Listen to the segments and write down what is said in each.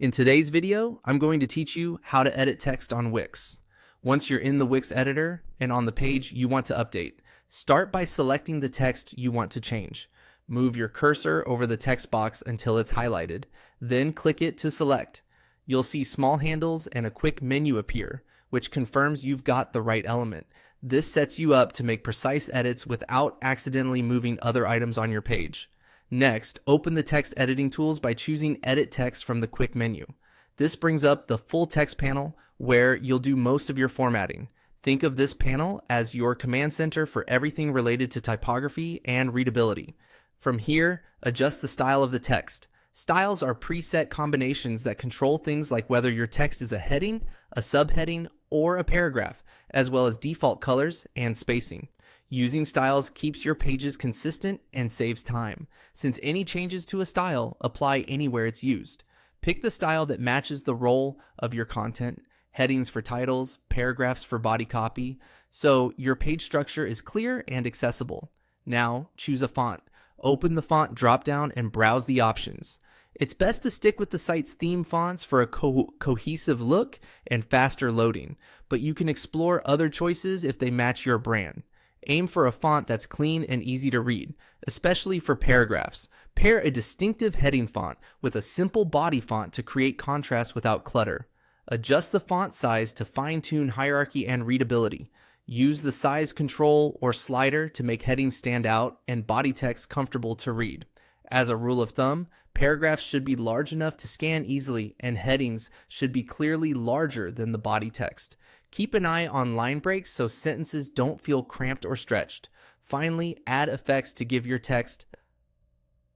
In today's video, I'm going to teach you how to edit text on Wix. Once you're in the Wix editor and on the page you want to update, start by selecting the text you want to change. Move your cursor over the text box until it's highlighted, then click it to select. You'll see small handles and a quick menu appear, which confirms you've got the right element. This sets you up to make precise edits without accidentally moving other items on your page. Next, open the text editing tools by choosing Edit Text from the quick menu. This brings up the full text panel where you'll do most of your formatting. Think of this panel as your command center for everything related to typography and readability. From here, adjust the style of the text. Styles are preset combinations that control things like whether your text is a heading, a subheading, or a paragraph, as well as default colors and spacing. Using styles keeps your pages consistent and saves time, since any changes to a style apply anywhere it's used. Pick the style that matches the role of your content, headings for titles, paragraphs for body copy, so your page structure is clear and accessible. Now, choose a font. Open the font dropdown and browse the options. It's best to stick with the site's theme fonts for a cohesive look and faster loading, but you can explore other choices if they match your brand. Aim for a font that's clean and easy to read, especially for paragraphs. Pair a distinctive heading font with a simple body font to create contrast without clutter. Adjust the font size to fine-tune hierarchy and readability. Use the size control or slider to make headings stand out and body text comfortable to read. As a rule of thumb, paragraphs should be large enough to scan easily and headings should be clearly larger than the body text. Keep an eye on line breaks so sentences don't feel cramped or stretched. Finally, add effects to give your text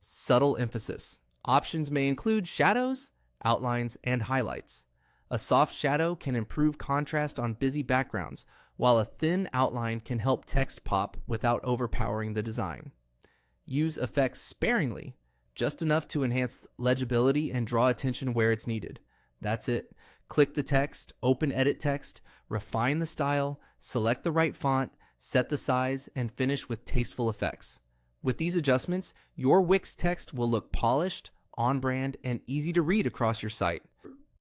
subtle emphasis. Options may include shadows, outlines, and highlights. A soft shadow can improve contrast on busy backgrounds, while a thin outline can help text pop without overpowering the design. Use effects sparingly, just enough to enhance legibility and draw attention where it's needed. That's it. Click the text, open Edit Text, refine the style, select the right font, set the size, and finish with tasteful effects. With these adjustments, your Wix text will look polished, on brand, and easy to read across your site.